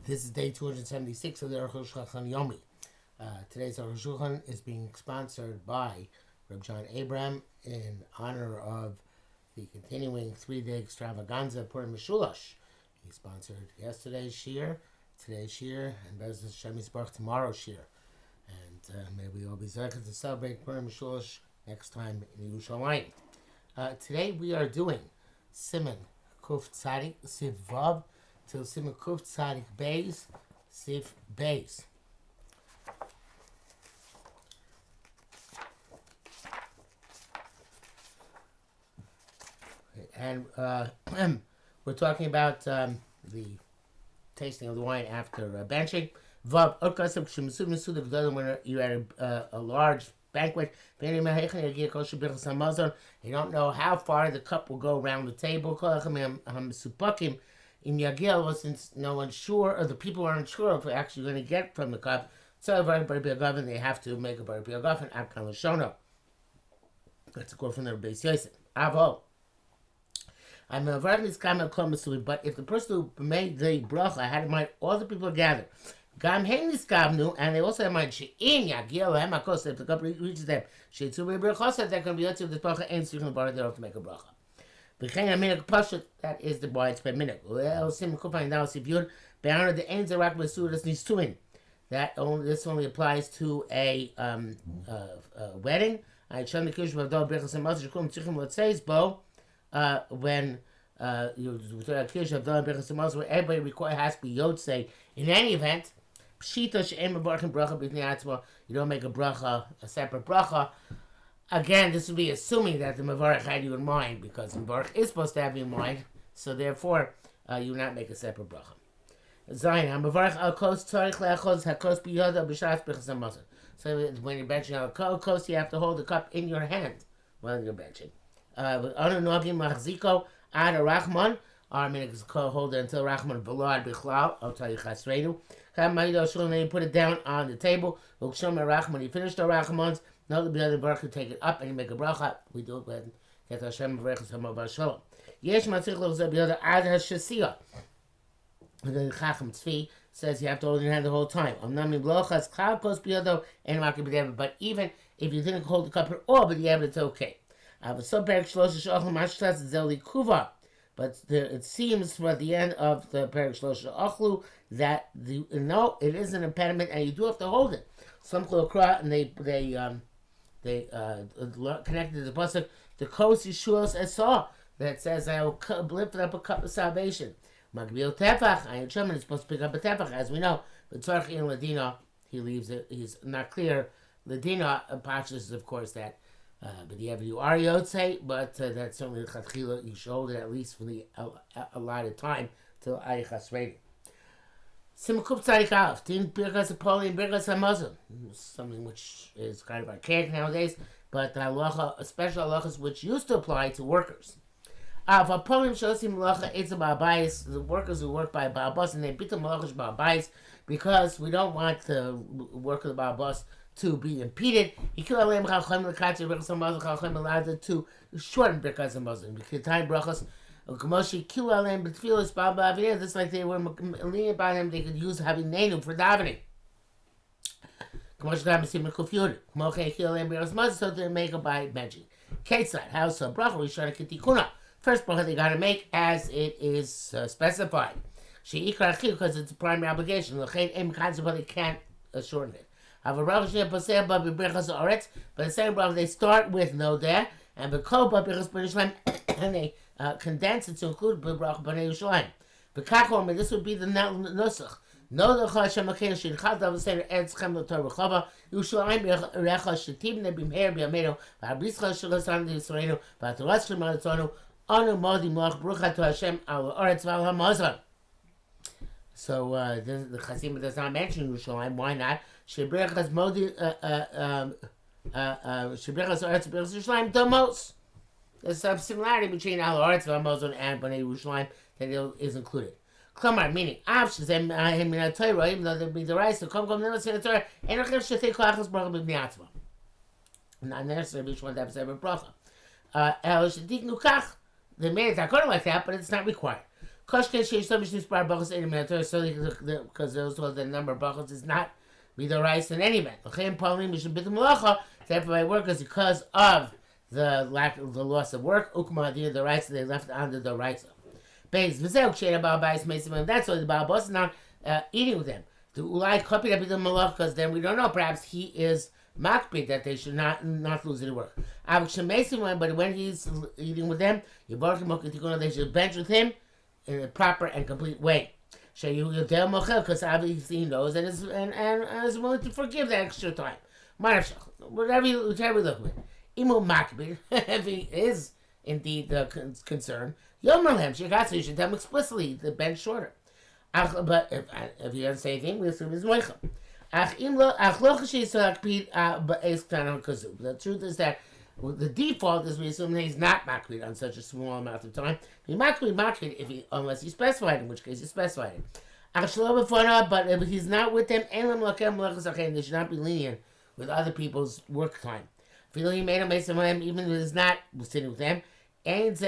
This is day 276 of the Arukh HaShulchan OC. Today's Arukh HaShulchan is being sponsored by Reb John Abraham in honor of the continuing 3-day extravaganza Purim Mishulash. He sponsored yesterday's shir, today's shir, and Bez Hashem Yisbarach tomorrow's shir. And may we all be zeichet to celebrate Purim Mishulash next time in Yerushalayim. Today we are doing Siman Kuf Tzadik Siv Vav till Siman Kuf Tzadik Beis Siv Beis. And we're talking about the tasting of the wine after benching. Vav when you're at a large banquet, you don't know how far the cup will go around the table. Since no one's sure, or the people aren't sure if they're actually going to get from the cup, so they have to make a bar biagafen akal shono. That's a quote from the Beis Yosef. Avo. I'm a this comment, but if the person who made the bracha had in mind all the people gathered, and they also have in mind if the cup reaches them, they're going to be out of the bracha and they don't have to make a bracha. That is the widespread minhag. This only applies to a wedding. When everybody has to be Yotzei in any event, you don't make a bracha, a separate bracha. Again, this would be assuming that the Mavarech had you in mind, because the Mavarech is supposed to have you in mind, so therefore you not make a separate bracha. Zayin, HaMavarech al kos tzarich le'achos hakos biyodo b'shas b'chas hamazon. So when you're benching al kos, you have to hold the cup in your hand while you're benching. Anu nogim machziko ad Rachman. Our minhag is hold it until Rachman v'lo bichlal. I'll tell you chasreinu. Then you put it down on the table. L'kshom Rachman. You finish the Rachmans. Now the other baruch you take it up and you make a bracha. We do it when get Hashem v'rechus hamav shalom. Yesh matzich l'zeh b'yoda ad hashasiyah. And then Chacham Tzvi says you have to hold your hand the whole time. But even if you didn't hold the cup at all, but it's okay. But it seems for the end of the Perek Shlosha Ochlu that it is an impediment and you do have to hold it. Some Cholokra and they connected to the pasuk the Kos Yeshuos Esau that says I will lift up a cup of salvation. Magbil Tefach, Ayin Shemin is supposed to pick up a Tefach, as we know. But Tzarech in Ladina, he leaves it. He's not clear. Ladina pashas, of course, that. But you are Yotzei, but that's certainly the Chatchila. You should hold it at least for the allotted time till Ayichas Ready. Simkup Tzadik Alef, Tin Birkas Apoli and Birkas HaMazon. Something which is kind of archaic nowadays, but a special halachas which used to apply to workers. It's about bias. The workers who work by Ba'abas and they beat the malachas Ba'abas because we don't want the work of the Ba'abas to be impeded. He could allow to shorten Birkas HaMazon. Because time brachas, just like they were lenient about him, they could use having nenu for davening. So they make a by benching. Ketzad, house of bracha, we share kitikuna. First bracha they got to make as it is specified. Because it's a primary obligation. But they can't shorten it. But the second bracha they start with no there, and and they condense it to include bracha b'nei Yerushalayim. This would be the nusach. No the Hashem Makein Shirchad Dav Seder Eretz Chem L'Tor Rechava Yerushalayim Recha Shetiv Nebim Her B'Yameinu V'Abrischa Shelasan Yisraelu V'Atoras Shema L'Tzonu Anu Modi Moach Brucha to Hashem Al Oretz V'Al HaMazon. So the Chasim does not mention Yerushalayim. Why not? Shebrechas Modi Shebrechas Oretz B'Eretz Yerushalayim Domos. There's some similarity between Al Oretz V'Al HaMazon and B'nei Yerushalayim that is included. Klamar, meaning, even though there be the rights to come never say the Torah, and not necessarily each one to have a separate bracha. They made it according like that, but it's not required. Koshken sheishtabish nispar brachos einim minator, so because those told the number of brachos is not midorais in any man. L'chein palim mishum bitum malacha, therefore by workers because of the loss of work. Ukma the rights they left under the rights. Beis v'zeu kshein abal bais meisim. That's why the Baal Bos is not eating with them. The ulai copy that bitum malacha, because then we don't know. Perhaps he is makbid that they should not lose any work. But when he's eating with them, they should bench with him in a proper and complete way. Because obviously he knows and is willing to forgive that extra time. Whatever you look with. If he is indeed concerned, you should tell him explicitly the bench shorter. But if he doesn't say anything, we assume he's moichel. The truth is that the default is we assume that he's not makbid on such a small amount of time. He makbid unless he specified, in which case he specified it. But if he's not with them, they should not be lenient with other people's work time. He made a mason even if he's not sitting with them. That's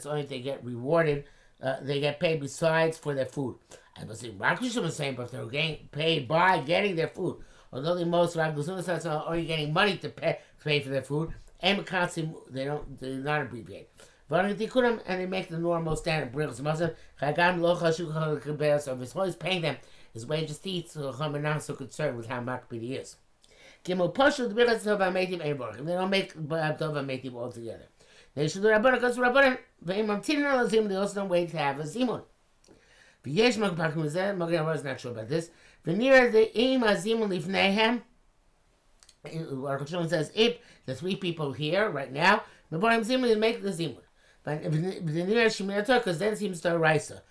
only if they get rewarded. They get paid besides for their food. I was saying Rakushim was saying, but they're getting paid by getting their food. Although the most Rakushim are only getting money to pay for their food, and they're not abbreviated. And they make the normal standard brachos. So if he's always paying them his wages to eat, so I'm not so concerned with how makbid he is. They don't make Tova Meitiv altogether. They should do Rabbanan because Rabbanan, they also don't wait to have a Zimun. V'yesh Magpakim Zeh, Magen was not sure about this. V'nira the Im HaZimun Lifneihem, Arukh HaShulchan says, if the three people here, right now, Mebarim Zimun, they make the Zimun. But V'nira Shemir Torah, because then it seems to Araisa.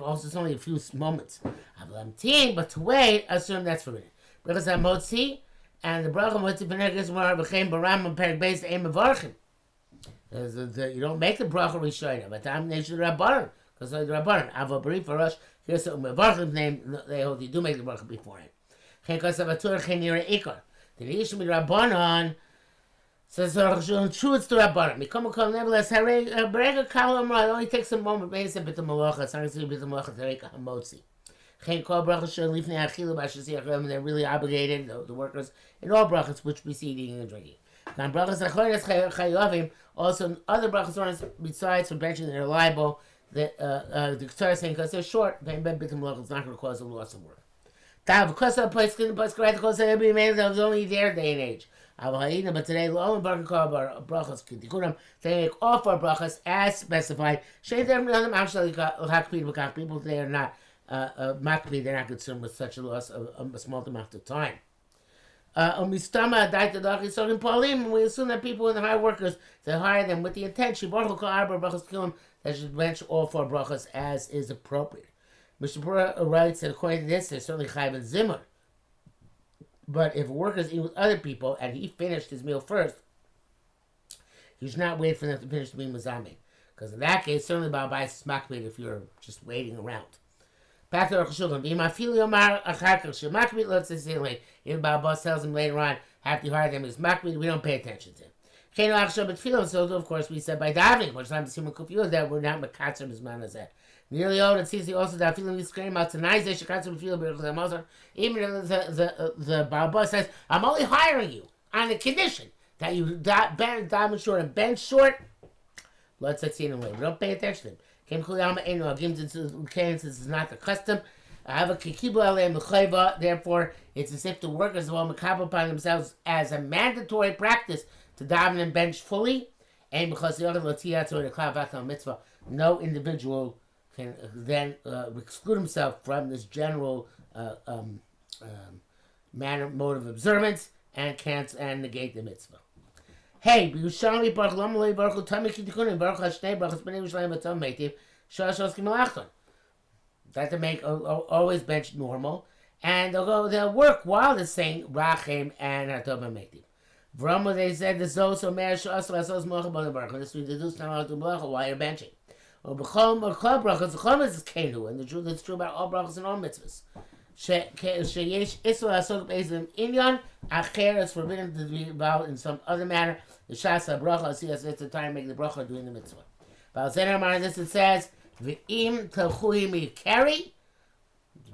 Also, it's only a few moments. But to wait, assume that's forbidden. Because I'm Motzi, and the Bracha Motzi V'negis Mar V'chein Baram and Perek Beis Eim Mevarchim. You don't make the Bracha Rishayna, but I'm Nation Rabbanan. Because the Rabbanan, Ava Bari for us, here's the Mevarchim's name, they hold you do make the Bracha beforehand. Chen Kosav Chen Nira Ikar. The Yishim Rabbanan says, true it's the Rabbanan. Mikom nevertheless, Berega Kalam Ra, it only takes a moment, maybe it's a bit of Malacha, it's not going to be a bit of Malacha, Tereka Hamotzi. Chen Kol Bracha Shon Lifnei Achilu Bashasi Achim, they're really obligated, the workers, in all brachas which precede eating and drinking. Now, brachas Achoyres Chayovim, also other brachas besides for benching, they're liable. The Torah is saying because they're short, it's not going to cause a loss of work. Because of place was only their day and age. But today, they make all four brachas as specified. People today are not makbid, they're not concerned with such a loss of a small amount of time. We assume that people in the high workers, they hire them with the intention that should bench all four brachas as is appropriate. Mr. Pura writes that according to this, there's certainly chayv and zimmer. But if workers eat with other people and he finished his meal first, he should not wait for them to finish the meal mazameh. Because in that case, certainly Baal Bais is makbid if you're just waiting around. Back to Arukh HaShulchan. If Baal Bais tells him later on, after you hire them, is makbid, we don't pay attention to him. So, of course, we said by davening, which time to see that we're not makatzer bisman as that. Nearly all that sees also that feeling we scream out tonight, they should katzer feel even if the Baal Bais says, I'm only hiring you on the condition that you diamond short and bench short. Let's see in a way. We don't pay attention to him. Since it's not the custom. Therefore, it's as if the workers will makabel upon themselves as a mandatory practice to daven and bench fully, and because the other mitzvah, no individual can then exclude himself from this general mode of observance and can't negate the mitzvah. Hey, B'Yushalmi Baruch Lamalei Baruch Tamei Kitikunim Baruch Hashnei Baruch B'nei Yerushalayim Atam Meitiv Shalosh Kimalachton. That to make always bench normal, and they'll work while they're saying Rachem and Atov Meitiv. Vrama, they said the Zos or Meir Shas Lasos Mocha Baruch. This we deduce now to Malacha while you're benching. Or B'chol or Klal brachas, the Chol is Kenu, and the truth is true about all brachas and all mitzvahs. Sheyesh Isra Asok Beizim Inyan Acher is forbidden to be involved in some other manner. The Shas HaBracha, see us, it's the time to make the bracha doing the mitzvah. This it says, V'im telchuim carry.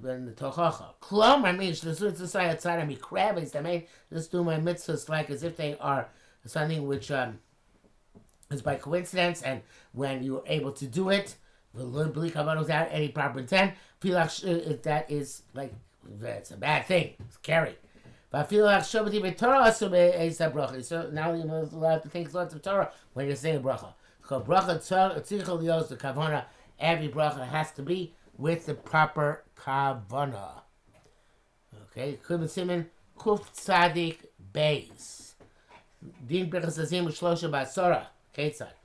When the tochacha. Klom, I mean, outside I mean, crab is I mean, just do my mitzvahs like as if they are something which is by coincidence, and when you're able to do it, without any proper intent, feel like that is like it's a bad thing. It's carry. But I feel like Shabbat with Torah so now you're allowed to think lots of Torah when you're saying bracha. So bracha tzricha lios the kavana. Every bracha has to be with the proper kavana. Okay, Kubit Siman Kuf Tzadik Beis. Din Birchas Zimun Shlosha Basora. Ketzad.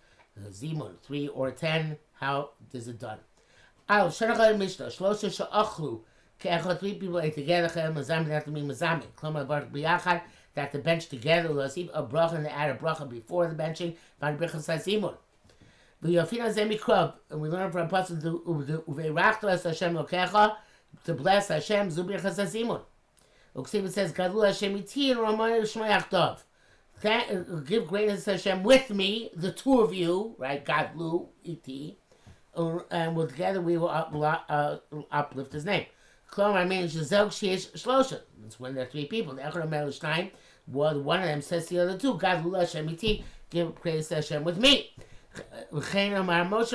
Zimun 3 or 10. How is it done? Al Shanachal Mishnah Shlosha Sha'achlu. Three people ate together. Mazam have to be mazamik. Klomar Baruch Biyachad. That the bench together. Lasib a bracha and they add a bracha before the benching. Van Birchas Zimun. And we learn from Apostle to bless Hashem, Zubir Chasazimun. Uksiv says, Gadlu Hashem iti and Ramay Shmayach Dov. Give greatness to Hashem with me, the two of you, right? Gadlu iti, and together we will uplift his name. Klomar means Shazog Sheish Shlosha. That's when there are three people. The Echad Amel Shnayim. One of them says to the other two, Gadlu Hashem iti, give praise to Hashem with me. Moshe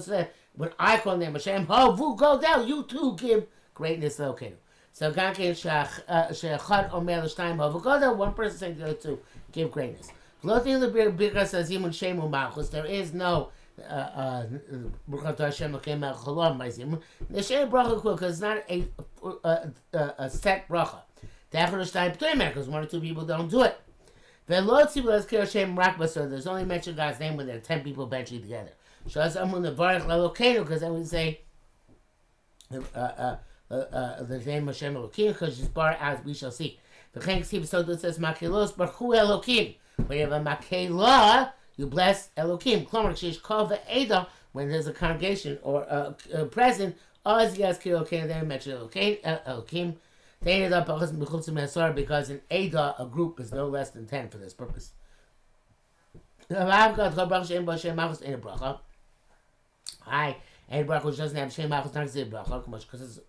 said, when I call name Hashem, go down, you too give greatness to Elokeinu. So She'echad Omer L'shnayim Havu go down, one person saying to the other two, give greatness. There is no Baruch Hashem Elokeinu Melech Haolam by Zimun. The Shem Bracha because it's not a set bracha. The Echad L'shnayim P'toim because one or two people don't do it. There's only mention God's name when there are 10 people benching together. Because then we say the name Hashem Elokim, because it's bar as we shall see. The Chen Ksiv it says Makelos Barchu Elokim. When you have a Makelah, you bless Elokim. Klomer Kshish Kol Ve'eda, when there's a congregation or a present, Oz Yazkir Elokim, then mention Elokim. They ended up because in Ada, a group is no less than 10 for this purpose. Hi, and bracha which doesn't have shem machos not zeh bracha, because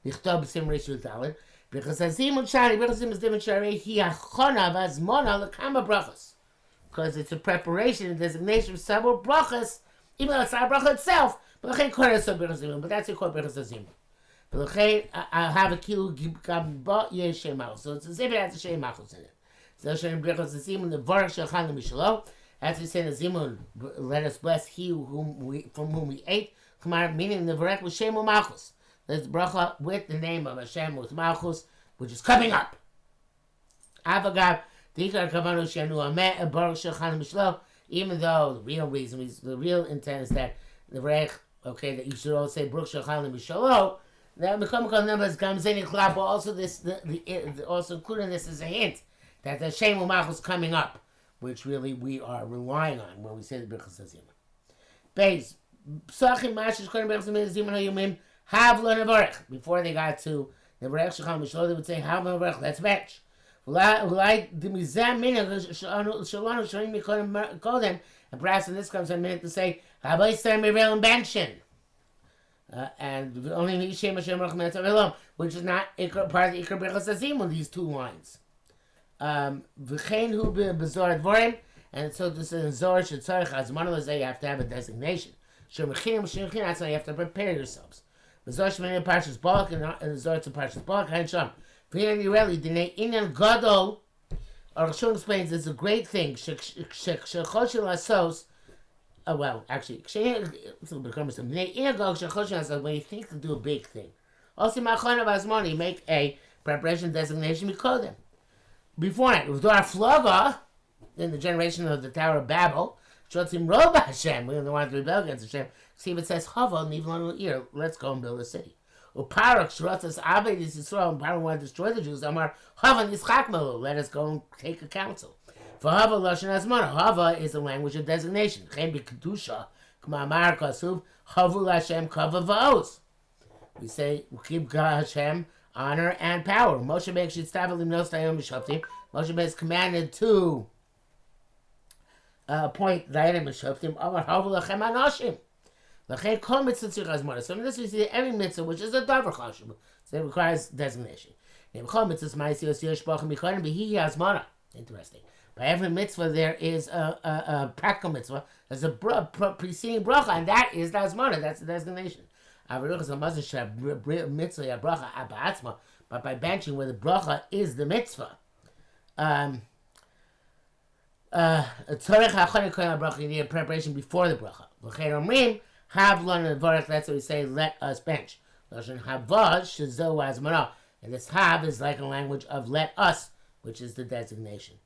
nichtab sim reishul dalet. Because Zimun shari, because Zimun is different shari. He achona v'azmona lekama brachas, because it's a preparation and designation of several brachas, even though it's not a bracha itself. But that's it called brachas Zimun. I have a kilo but yes shem machos, so it's as if it has a shem machos in it. So shem brachas Zimun the varach shalchan mishalo. As we say in the Zimun, let us bless he from whom we ate. Meaning the Varek was Shem Malchus. There's bracha with the name of Hashem with Malchus, which is coming up. Avagav, even though the real reason, the real intent is that the Varek, okay, that you should all say Baruch Shechan Mishalo. Now the comical numbers Gamzeni Klab, but also this, also including this as a hint that the Shem Malchus coming up, which really we are relying on when we say the Birchas HaZimun. Beis, Psachim Mashish Kohen Birchas HaZimun HaYomim, Hav Lo Nevarech. Before they got to Nevarech Shechal Mishlo, they would say, Hav Lo Nevarech, let's bench. Ulai D'mizeh Minah, Shalonu Shalim Mikodim Kodem, and perhaps in this comes a minute to say, Habai Ser Mirel and Benchen. And only Yishem Hashem Rach Metzah Elom, which is not part of the Ikar Birchas HaZimun, these two lines. V'chein hu b'zor advorim, and so this is zor shetzarich as monolizay. You have to have a designation. Shemechinim shemechin. That's why you have to prepare yourselves. B'zor shemini parshas balak and zor to parshas balak. Hein sham. V'yin yireli dinei inyan gadol. Arukh HaShulchan explains it's a great thing. Shechoshel asos. Well, actually, it's a little bit cumbersome. Dinei inyan gadol shechoshel asos. When you think to do a big thing, also machon of asmoni, make a preparation designation. We call them. Before it, with our Flaga, in the generation of the Tower of Babel, Shotzim Roba Hashem, we don't want to rebel against Hashem. See if it says Chava, Nivlon ear, let's go and build a city. Uparak, Shrotas Abed is Yisrael, and Parak want to destroy the Jews. Amar, Hava Nischak Melu, let us go and take a council. For Hava Lashon Azmana, Hava is a language of designation. Chem B'Kedusha, K'ma Amar Kasuv, Havu Hashem Kava Va'os. We say, keep Hashem honor and power. Moshe Be'ek Shitzav Elim Nos Tayom Mishoptim. Moshe Be'ek is commanded to appoint Dayanim and Shoftim, Amar Havu Lachem Anoshim. Lachem Kol Mitzvah Tzirich Hazmana. So in this we see that every mitzvah, which is a davar chashuv, so it requires designation. Chol Mitzvahs Ma'aseh Yosei Shpachim Michonim B'Hi Hazmana. Interesting. By every mitzvah there is a practical mitzvah. There's a preceding bracha, and that is the hazmana. That's the designation. Arukh HaShulchan mitzvah bracha abatzma, but by benching where the bracha is the mitzvah. You need a preparation before the bracha. That's what we say. Let us bench. And this hav is like a language of let us, which is the designation.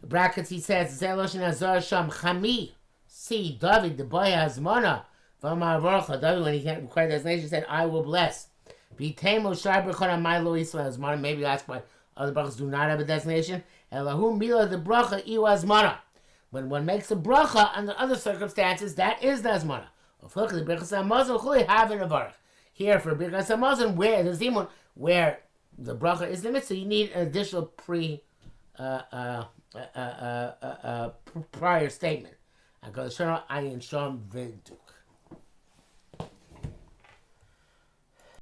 The brackets he says, Zeloshin Azar Sham Chami. See, David, the boy Hazmana, from Arukh, David, when he can't require designation, said, I will bless. Bitemo Shar Brachon my Lo Israel Hazmana. Maybe you ask why other brachas do not have a designation. Elahu Mila, the bracha, Iu Hazmana. When one makes a bracha under other circumstances, that is the Hazmana. Of the Birchas HaMazon, Chuli, have an Avarach. Here, for Birchas HaMazon, where the Zimun, where the bracha is the mitzvah, you need an additional prior statement. I go to Ayin Shom Vindu.